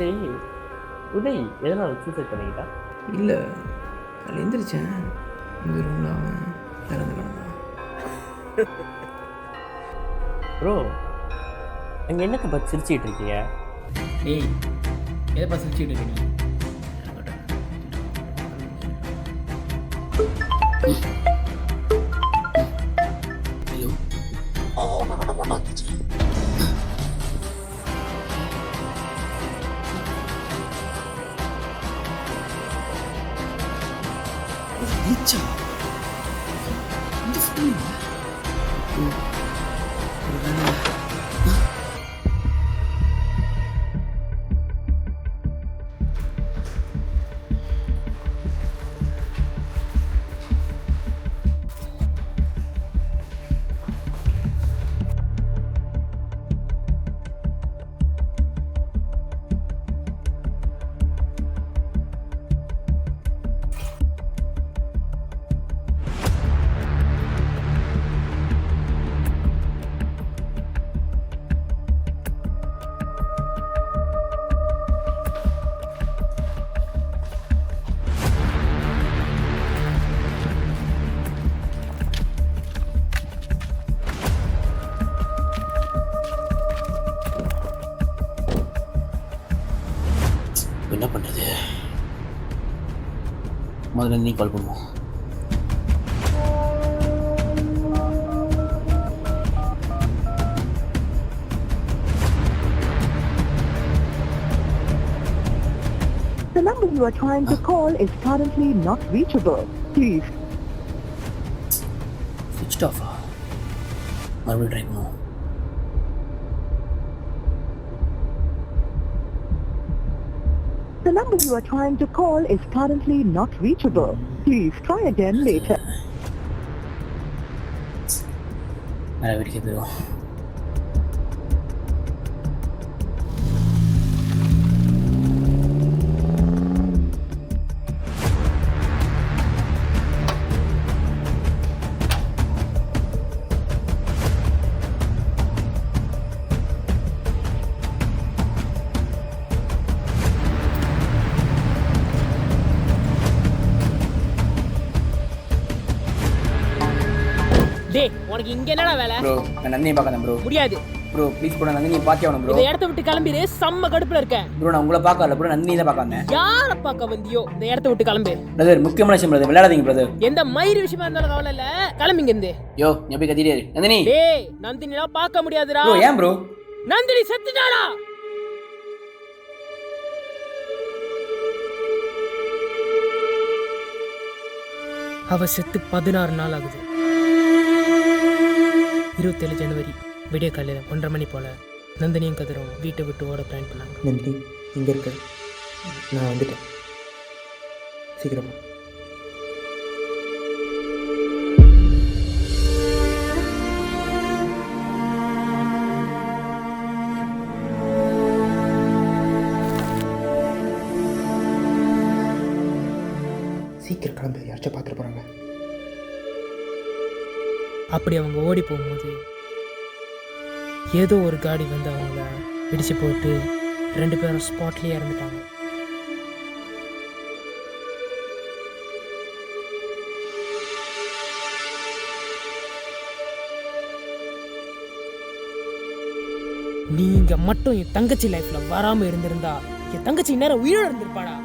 சரி, உதய் எதனால் சூசைட் பண்ணிக்கிட்டா? இல்லை, அதில் எந்திரிச்சேன், இந்த ரூமில் அவன் இறந்து கிடந்தான். ப்ரோ, அங்கே என்னத்தை பார்த்து சிரிச்சிக்கிட்டு இருக்கீங்க? ஏய், எதை பார்த்து சிரிச்சுக்கிட்டு இருக்கீங்க? என்ன பண்ணுறது? முதல்ல நீ கால் பண்ணுவோம். The number you are trying to call is currently not reachable. Please. Switched off. மறுபடியும் ட்ரை பண்ணுவோம். The number you are trying to call is currently not reachable. Please try again later. வேறு வீட்டுக்கு போயிடுவோம். டேய், உனக்கு இங்க என்னடா வேலை? ப்ரோ, நான் நந்தினியை பார்க்கறேன் ப்ரோ. முடியாது ப்ரோ ப்ளீஸ் ப்ரோ, நந்தினியை பார்த்தே ஆகணும் ப்ரோ. இந்த இடத்த விட்டு கிளம்பிடு, செம்ம கடுப்புல இருக்கேன். ப்ரோ நான் உங்களை பார்க்கல ப்ரோ, நந்தினியை தான் பார்க்க வந்தேன். யாரை பார்க்க வந்தியோ இந்த இடத்த விட்டு கிளம்பு. பிரதர், முக்கியமான விஷயம் பிரதர், விளையாடாதீங்க பிரதர். எந்த மயிர் விஷயமா இருந்தாலும் கவலை இல்ல, கிளம்பிங்க இருந்து. யோ, நீ போய் கத்திட்டே இரு. நந்தினி. டேய், நந்தினிலாம் பார்க்க முடியாதுடா. ப்ரோ ஏன் ப்ரோ? நந்தினி செத்துட்டாடா. அவ செத்து 16 நாள் ஆகுது. 27 ஜனவரி விடிய காலையில் 1:30 மணி போல நந்தினியும் கதிரும் வீட்டை விட்டு ஓட பிளான் பண்ணாங்க. நந்தினி இங்கே இருக்க, நான் வந்துட்டேன், சீக்கிரமா. சீக்கிரம் கிளம்பு, யாராச்சும் பார்த்துட்டு போகிறாங்க. அப்படி அவங்க ஓடி போகும்போது ஏதோ ஒரு காடி வந்து அவங்கள இடிச்சு போட்டு 2 பேரும் ஸ்பாட்லேயே இறந்துட்டாங்க. நீங்க மட்டும் என் தங்கச்சி லைஃப்ல வராம இருந்திருந்தா என் தங்கச்சி நேரம் உயிரோட இருந்திருப்பாடா.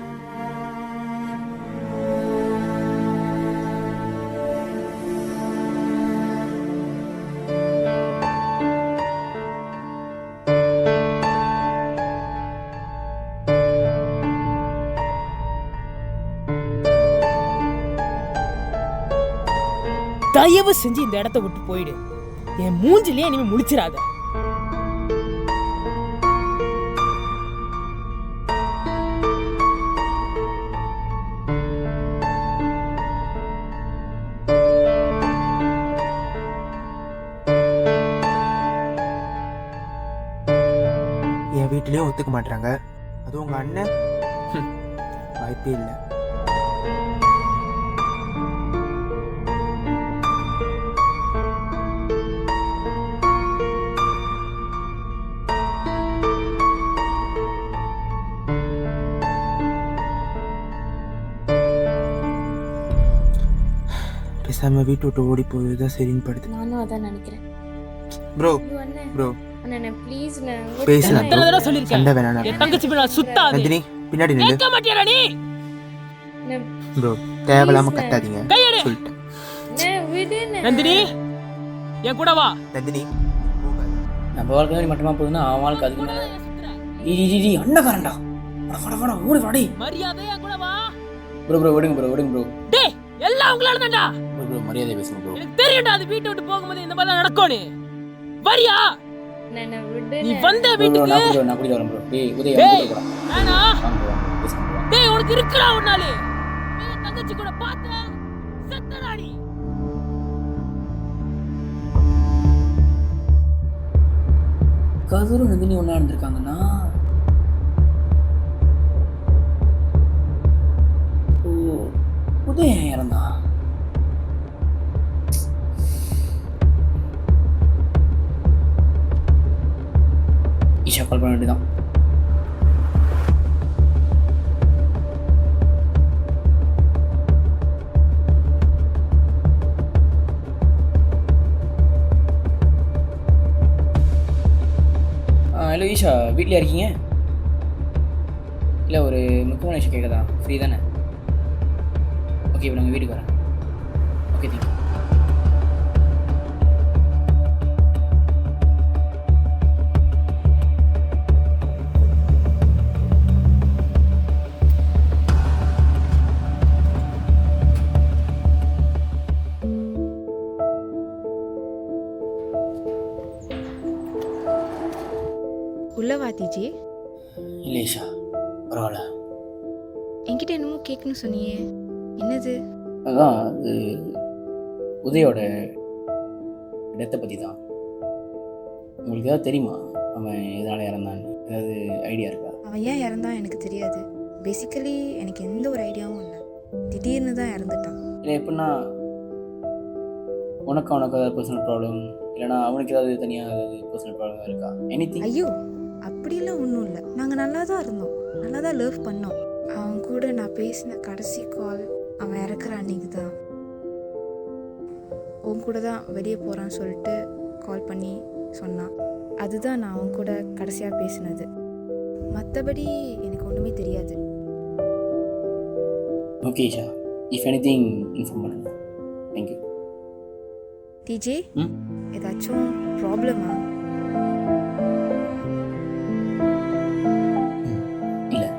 தயவு செஞ்சு இந்த இடத்த விட்டு போயிடு. என் மூஞ்சிலேயே இனிமே முழிச்சிடாத. என் வீட்டிலையும் ஒத்துக்க மாட்டாங்க, அதுவும் உங்கள் அண்ணன் வாய்ப்பே இல்லை. பேசாமல் வீட்டு விட்டு ஓடி போகுது தான் சரின்னு படுது. நானும் அதான் நினைக்கிறேன். ப்ரோ ஐயோ அண்ணே, ப்ரோ அண்ணே ப்ளீஸ் பேசலாம் எத்தனை தடவை சொல்லிருக்கேன் சண்டை வேணாம். என் தங்கச்சி மேல சுத்தாது. நந்தினி பின்னாடி நில்லு. கேட்க மாட்டியாடா நீ? ப்ரோ தேவையில்லாம Please, கத்தாதீங்க கையெடு. சொல்லிட்டேன். விடுன்னு. நந்தினி என் கூட வா. நந்தினி நம்ம வாழ்க்கை மாதிரி மட்டுமா போகுதுன்னா அவன் வாழ்க்கை அதுக்கு மேலே அண்ணக்காரன்டா வட ஓடி வாடி மரியாதை என் கூட வா. ப்ரோ விடுங்க ப்ரோ டேய் எல்லாம் உங்களால தான்டா. ப்ரோ மரியாதை பேசுங்க ப்ரோ. எனக்கு தெரியும்டா அது வீட்டை விட்டு போகும்போது இந்த மாதிரி நடக்கும்னு. வரியா? அண்ணே நீ விடுன்னு. வந்த ப்ரோ வீட்டுக்கு நான் கூட்டிட்டு வரேன் ப்ரோ. டேய் உதய டேய், கூட வேணா. பேசுங்க டேய் உனக்கு இருக்குடா ஒரு நாள். நீ என் தங்கச்சி கூட பார்த்த செத்தடா நீ. கதிரும் நந்தினி ஒன்றா இருந்திருக்காங்கன்னா ஓ உதயம் இறந்தா ஈஷா கால் பண்ண வேண்டியதான். ஹலோ ஈஷா, வீட்டில் இருக்கீங்க? இல்லை ஒரு முக்கியமான விஷயம் கேட்குதா? ஃப்ரீ தானே? ஓகே இப்போ நாங்கள் வீட்டுக்கு வரேன். Okay thank you. உள்ளவா தீஜி? இல்லை ஈஷா பரவாயில்ல. என்கிட்ட என்னமோ கேட்கணும்னு சொன்னியே, என்னது? அதான் அது உதயோட டெத்தை பற்றி தான். உங்களுக்கு ஏதாவது தெரியுமா அவன் எதனால் இறந்தான்னு? ஏதாவது ஐடியா இருக்கா? அவன் ஏன் இறந்தான் எனக்கு தெரியாது. பேசிக்கலி எனக்கு எந்த ஒரு ஐடியாவும் இல்லை. திடீர்னு தான் இறந்துட்டான். இல்லை எப்படின்னா அவனுக்கு ஏதாவது பர்சனல் ப்ராப்ளம் இல்லைனா அவனுக்கு ஏதாவது தனியாக ஏதாவது பர்சனல் ப்ராப்ளம் இருக்கா? எனிதிங்? ஐயோ அப்படிலாம் ஒன்றும் இல்லை. நாங்கள் நல்லா தான் இருந்தோம், நல்லா தான் லவ் பண்ணோம். அவன் கூட நான் பேசின கடைசி கால் அவன் இறக்குற அன்னைக்கு தான். உன் கூட தான் வெளியே போகிறான்னு சொல்லிட்டு கால் பண்ணி சொன்னான். அதுதான் நான் அவன் கூட கடைசியாக பேசினது. மற்றபடி எனக்கு ஒன்றுமே தெரியாது. Okay Isha, if anything inform பண்ணுங்க. தேங்க்யூ. டிஜே, ம்? ஏதாச்சும் ப்ராப்ளமா? இல்லை,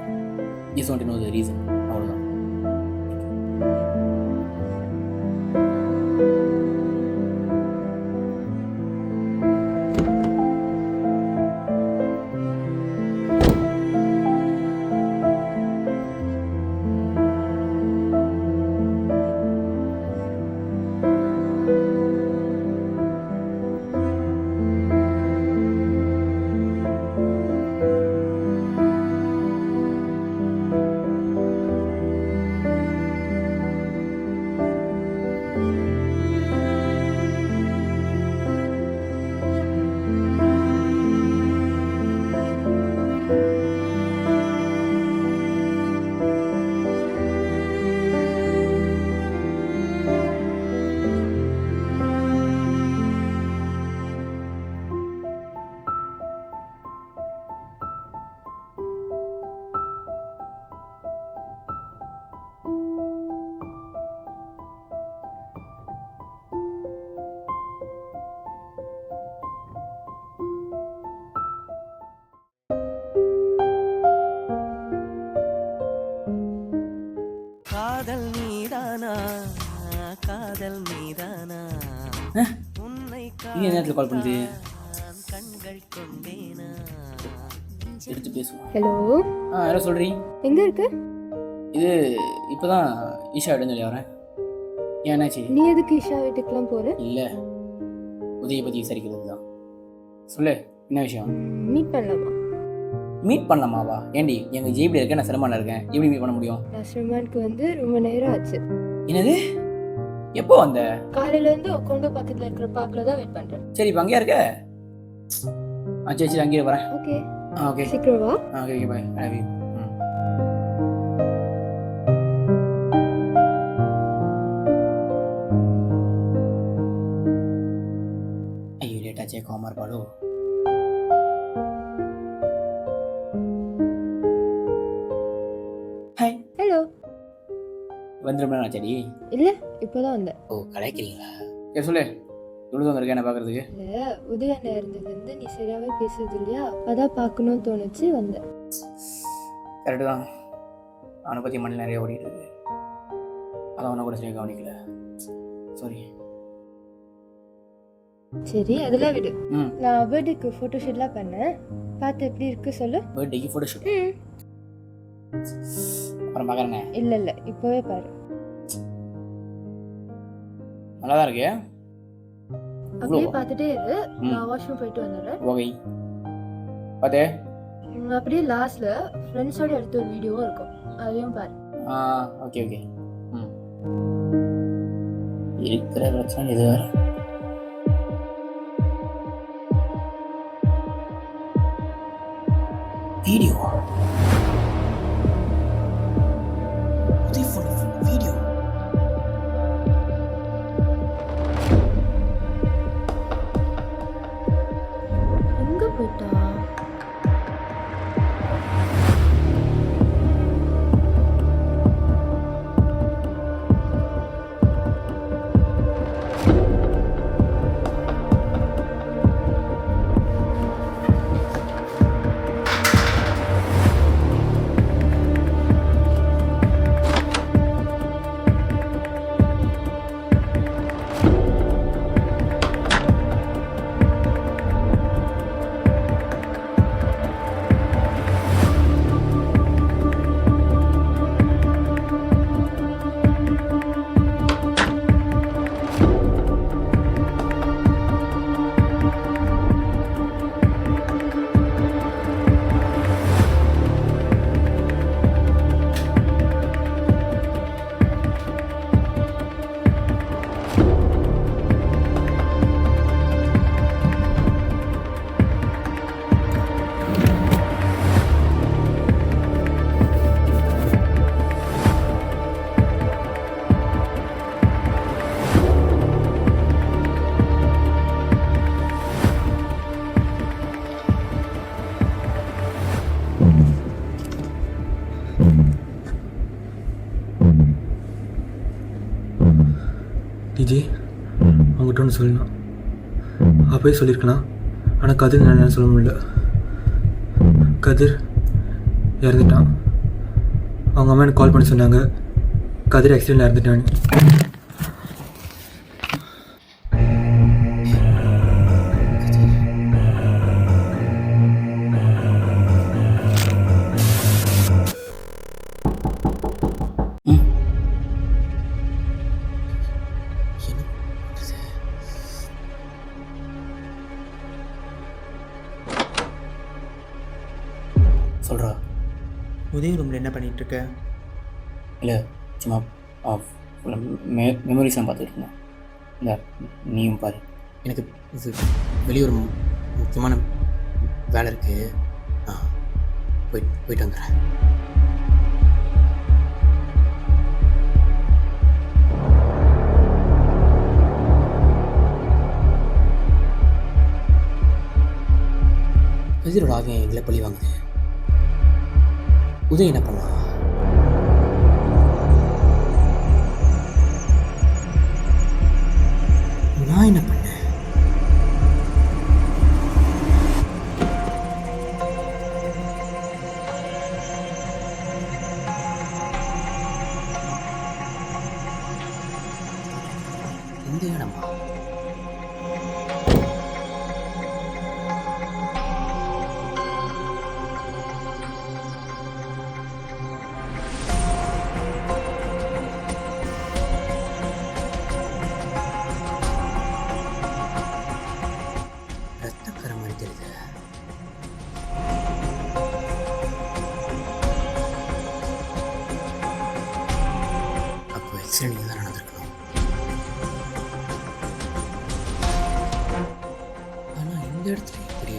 just want to know the reason, அவ்வளோதான். காதல் மீதானா காதல் மீதானா உன்னை இன்னும் நேரத்தில் கால் பண்ணுது, கண்கள் கொண்டேனா. எடுத்து பேசுவோம். ஹலோ, ஹலோ சொல்கிறீங்க? எங்க இருக்கு? இது இப்போ தான் ஈஷா இடன்னு சொல்லி வரேன். ஏன் என்னாச்சு? நீ எதுக்கு இஷா வீட்டுக்குலாம் போற? இல்லை, உதயை பற்றி விசாரிக்கிறது தான். சொல்லு, என்ன விஷயம்? மீட் பண்ணலாமா? மீட் பண்ணலாமாவா? ஏண்டி எங்கள் ஜிபியில் இருக்கேன், நான் சிரமத்தில் இருக்கேன், எப்படி மீட் பண்ண முடியும்? லாஸ்ட் ரிமாண்ட்க்கு வந்து ரொம்ப நேரம் ஆச்சு. என்னது? எப்போ வந்த? காலையில இருந்து உட்காந்து பக்கத்துல இருக்கிற பார்க்ல தான் வெயிட் பண்றேன். சரி இப்போ அங்கேயா இருக்க? சரி அங்கேயே வரேன். ஓகே, ஓகே சீக்கிரம் வா. Okay bye. I love you. பேசாமல் இருப்பாளோ? ஹாய். ஹலோ. வந்துடும்னா செடி? இல்லை இப்போதான் வந்தேன். ஓ, கலாய்க்கிறீங்களா? சரி சொல்லு, இவ்வளோ வந்திருக்கேன் என்ன பார்க்குறதுக்கு? இல்லை உதயண்ணா இருந்ததுலேருந்து நீ சரியாகவே பேசுறது இல்லையா, அதான் பார்க்கணும்னு தோணுச்சு வந்தேன். கரெக்டு தான், அவனை பற்றி மணி நிறைய ஓடிட்டு இருக்கு. அதான் அவனை கூட சரியாக கவனிக்கல. சாரி. சரி அதெல்லாம் விடு. ம். நான் பர்த்டேக்கு ஃபோட்டோஷூட்லாம் பண்ணேன், பார்த்து எப்படி இருக்கு சொல்லு. பர்த்டேக்கு ஃபோட்டோ ஷூட்? அப்புறம் பார்க்குறேண்ணே. இல்லை இல்லை இப்போவே பாரு. நல்லா தான் இருக்கு. அப்படியே பார்த்துட்டே இரு, நான் வாஷ்ரூம் போயிட்டு வந்துடுறேன். ஓகே பார்த்தே. அப்படியே லாஸ்ட்ல ஃப்ரெண்ட்ஸோட எடுத்த ஒரு வீடியோவும் இருக்கும், அதையும் பாரு. Okay okay. ம், இருக்கிற பிரச்சனை இது வேறு. வீடியோ வீடியோ எங்க போயிட்டா? டிஜே அவங்ககிட்ட ஒன்று சொல்லலாம், அப்போயே சொல்லியிருக்கலாம். ஆனால் கதிர் என்ன சொல்ல முடியல. கதிர் இறந்துட்டான். அவங்க அம்மா எனக்கு கால் பண்ணி சொன்னாங்க கதிர் ஆக்சிடென்ட்ல இறந்துட்டான்னு. சொல்கிறா. உதய ரூமில் என்ன பண்ணிகிட்டு இருக்க? இல்லை சும்மா மெமரிஸ்லாம் பார்த்துட்டு இருந்தேன். இல்லை நீயும் பாரு. எனக்கு இது வெளியே ஒரு முக்கியமான வேலை இருக்குது, போயிட்டு வந்துடுறேன். கதிரோட ஆகிய எங்களை பழி வாங்குது. உதய் என்ன பண்ணா? நான் என்ன பண்ணேன்? இந்த இடமா? அப்போ ஆக்சிடென்ட் தான் நடந்திருக்கணும். ஆனால் இந்த இடத்துல இப்படி